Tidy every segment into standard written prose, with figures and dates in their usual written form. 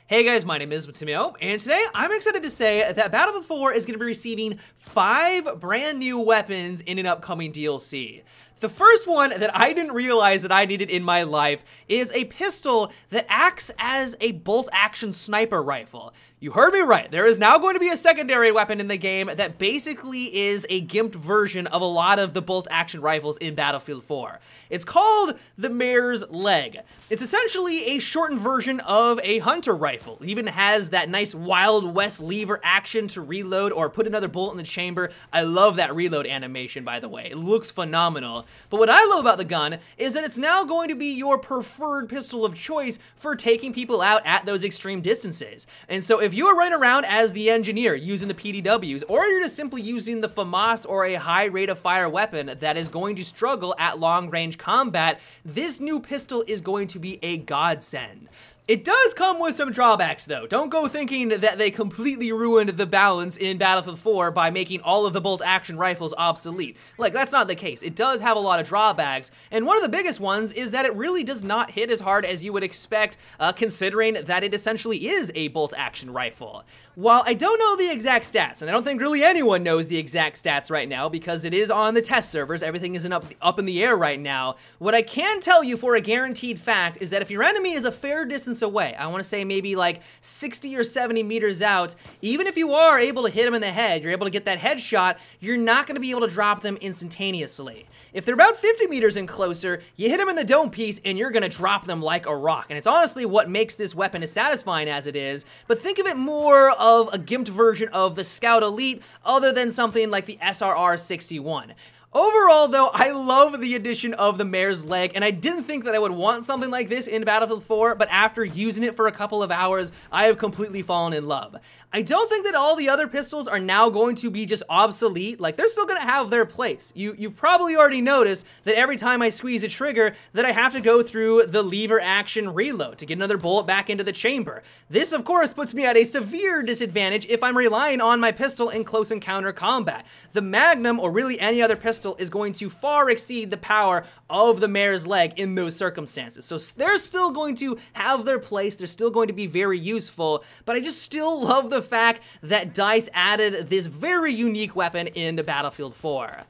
Hey guys, my name is Matimio, and today I'm excited to say that Battlefield 4 is going to be receiving 5 brand new weapons in an upcoming DLC. The first one that I didn't realize that I needed in my life is a pistol that acts as a bolt-action sniper rifle. You heard me right, there is now going to be a secondary weapon in the game that basically is a gimped version of a lot of the bolt-action rifles in Battlefield 4. It's called the Mare's leg. It's essentially a shortened version of a hunter rifle. It even has that nice Wild West lever action to reload or put another bullet in the chamber. I love that reload animation, by the way. It looks phenomenal. But what I love about the gun is that it's now going to be your preferred pistol of choice for taking people out at those extreme distances. And so if you are running around as the engineer using the PDWs, or you're just simply using the FAMAS or a high rate of fire weapon that is going to struggle at long range combat, this new pistol is going to be a godsend. It does come with some drawbacks though. Don't go thinking that they completely ruined the balance in Battlefield 4 by making all of the bolt-action rifles obsolete. Like, that's not the case. It does have a lot of drawbacks, and one of the biggest ones is that it really does not hit as hard as you would expect, considering that it essentially is a bolt-action rifle. While I don't know the exact stats, and I don't think really anyone knows the exact stats right now because it is on the test servers, everything isn't up in the air right now, what I can tell you for a guaranteed fact is that if your enemy is a fair distance away, I want to say maybe like 60 or 70 meters out, even if you are able to hit them in the head, you're able to get that headshot, you're not going to be able to drop them instantaneously. If they're about 50 meters and closer, you hit them in the dome piece and you're going to drop them like a rock. And it's honestly what makes this weapon as satisfying as it is, but think of it more of a gimped version of the Scout Elite other than something like the SRR-61. Overall, though, I love the addition of the Mare's leg, and I didn't think that I would want something like this in Battlefield 4, but after using it for a couple of hours, I have completely fallen in love. I don't think that all the other pistols are now going to be just obsolete. Like, they're still going to have their place. You've probably already noticed that every time I squeeze a trigger that I have to go through the lever action reload to get another bullet back into the chamber. This, of course, puts me at a severe disadvantage if I'm relying on my pistol in close encounter combat. The Magnum, or really any other pistol, is going to far exceed the power of the Mare's leg in those circumstances. So they're still going to have their place, they're still going to be very useful, but I just still love the fact that DICE added this very unique weapon into Battlefield 4.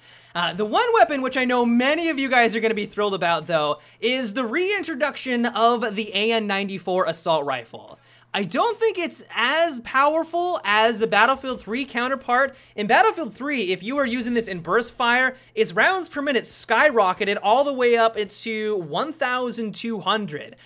The one weapon which I know many of you guys are going to be thrilled about, though, is the reintroduction of the AN-94 assault rifle. I don't think it's as powerful as the Battlefield 3 counterpart. In Battlefield 3, if you are using this in burst fire, its rounds per minute skyrocketed all the way up to 1,200.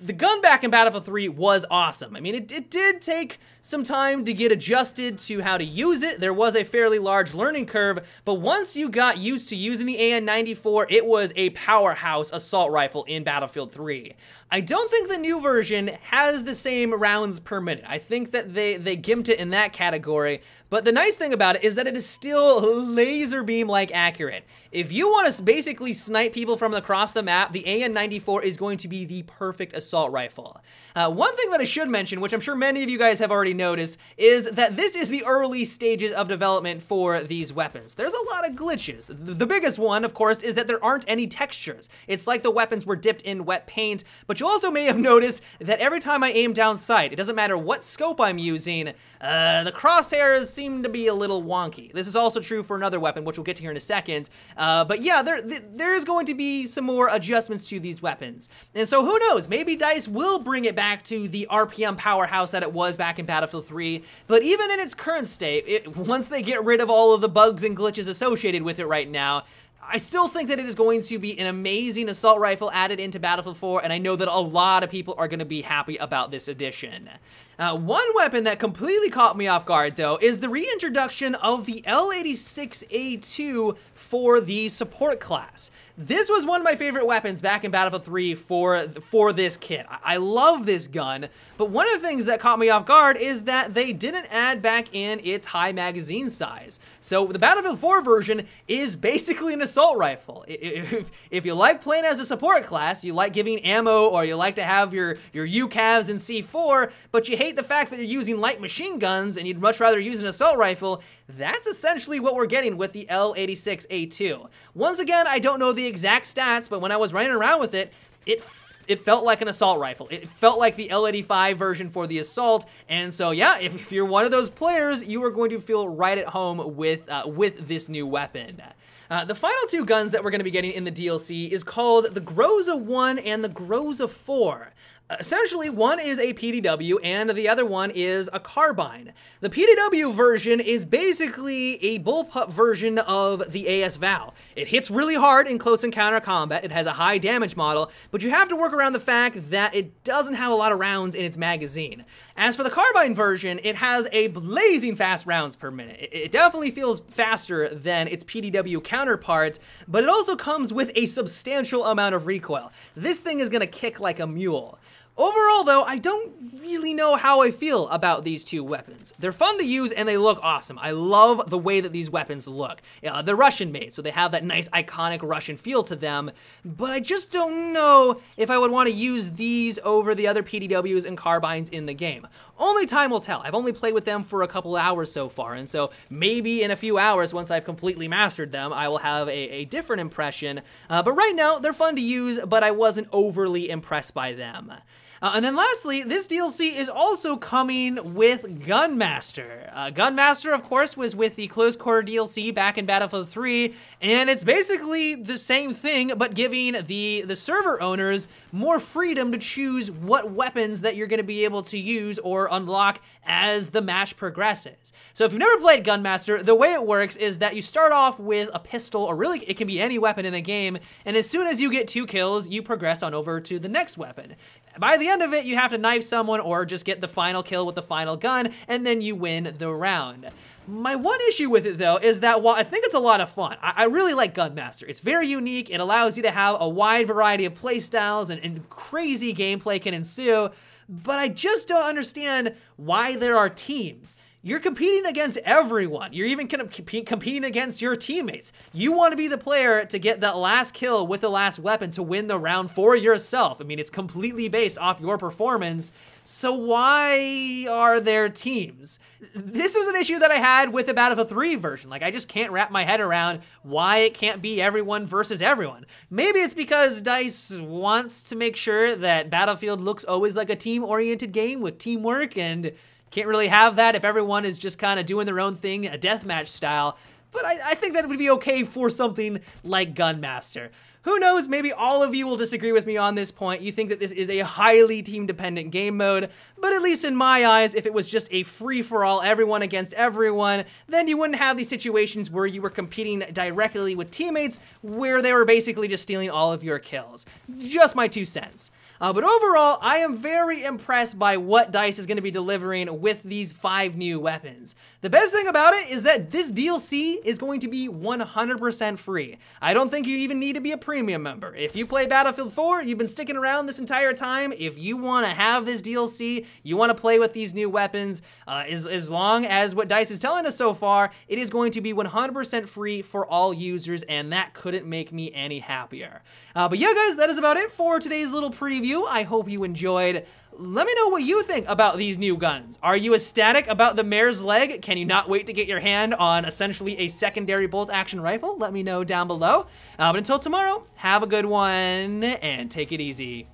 The gun back in Battlefield 3 was awesome. I mean, it did take some time to get adjusted to how to use it. There was a fairly large learning curve, but once you got used to using the AN-94, it was a powerhouse assault rifle in Battlefield 3. I don't think the new version has the same rounds per minute. I think that they gimped it in that category, but the nice thing about it is that it is still laser beam-like accurate. If you want to basically snipe people from across the map, the AN-94 is going to be the perfect assault rifle. One thing that I should mention, which I'm sure many of you guys have already noticed, is that this is the early stages of development for these weapons. There's a lot of glitches. The biggest one, of course, is that there aren't any textures. It's like the weapons were dipped in wet paint, but you also may have noticed that every time I aim down sight, it doesn't matter what scope I'm using, the crosshairs seem to be a little wonky. This is also true for another weapon, which we'll get to here in a second. But yeah, there's going to be some more adjustments to these weapons. And so who knows, maybe DICE will bring it back to the RPM powerhouse that it was back in Battlefield 3. But even in its current state, once they get rid of all of the bugs and glitches associated with it right now, I still think that it is going to be an amazing assault rifle added into Battlefield 4, and I know that a lot of people are going to be happy about this addition. One weapon that completely caught me off guard, though, is the reintroduction of the L86A2 for the support class. This was one of my favorite weapons back in Battlefield 3 for this kit. I love this gun, but one of the things that caught me off guard is that they didn't add back in its high magazine size. So the Battlefield 4 version is basically an assault rifle. If you like playing as a support class, you like giving ammo, or you like to have your UCAVs and C4, but you hate the fact that you're using light machine guns and you'd much rather use an assault rifle, that's essentially what we're getting with the L86A2. Once again, I don't know the exact stats, but when I was running around with it, it felt like an assault rifle. It felt like the L85 version for the assault, and so yeah, if you're one of those players, you are going to feel right at home with this new weapon. The final two guns that we're going to be getting in the DLC is called the Groza 1 and the Groza 4. Essentially, one is a PDW and the other one is a carbine. The PDW version is basically a bullpup version of the AS Val. It hits really hard in close encounter combat, it has a high damage model, but you have to work around the fact that it doesn't have a lot of rounds in its magazine. As for the carbine version, it has a blazing fast rounds per minute. It definitely feels faster than its PDW counterparts, but it also comes with a substantial amount of recoil. This thing is gonna kick like a mule. Overall though, I don't really know how I feel about these two weapons. They're fun to use and they look awesome. I love the way that these weapons look. They're Russian made, so they have that nice iconic Russian feel to them, but I just don't know if I would want to use these over the other PDWs and carbines in the game. Only time will tell. I've only played with them for a couple hours so far, and so maybe in a few hours, once I've completely mastered them, I will have a different impression. But right now, they're fun to use, but I wasn't overly impressed by them. And then lastly, this DLC is also coming with Gunmaster. Gunmaster, of course, was with the Close Quarter DLC back in Battlefield 3, and it's basically the same thing, but giving the server owners more freedom to choose what weapons that you're going to be able to use or unlock as the match progresses. So if you've never played Gunmaster, the way it works is that you start off with a pistol, or really it can be any weapon in the game, and as soon as you get 2 kills, you progress on over to the next weapon. By the end of it, you have to knife someone or just get the final kill with the final gun, and then you win the round. My one issue with it though is that while I think it's a lot of fun, I really like Gunmaster. It's very unique, it allows you to have a wide variety of playstyles and crazy gameplay can ensue, but I just don't understand why there are teams. You're competing against everyone. You're even competing against your teammates. You want to be the player to get that last kill with the last weapon to win the round for yourself. I mean, it's completely based off your performance. So why are there teams? This was an issue that I had with the Battlefield 3 version. Like, I just can't wrap my head around why it can't be everyone versus everyone. Maybe it's because DICE wants to make sure that Battlefield looks always like a team-oriented game with teamwork, and can't really have that if everyone is just kind of doing their own thing, a deathmatch style. But I think that would be okay for something like Gunmaster. Who knows, maybe all of you will disagree with me on this point. You think that this is a highly team-dependent game mode, but at least in my eyes, if it was just a free-for-all, everyone against everyone, then you wouldn't have these situations where you were competing directly with teammates where they were basically just stealing all of your kills. Just my 2 cents. But overall, I am very impressed by what DICE is going to be delivering with these 5 new weapons. The best thing about it is that this DLC is going to be 100% free. I don't think you even need to be a premium member. If you play Battlefield 4, you've been sticking around this entire time, if you want to have this DLC, you want to play with these new weapons, as long as what DICE is telling us so far, it is going to be 100% free for all users, and that couldn't make me any happier. But yeah, guys, that is about it for today's little preview. I hope you enjoyed. Let me know what you think about these new guns. Are you ecstatic about the Mare's leg? Can you not wait to get your hand on essentially a secondary bolt-action rifle? Let me know down below. But until tomorrow, have a good one and take it easy.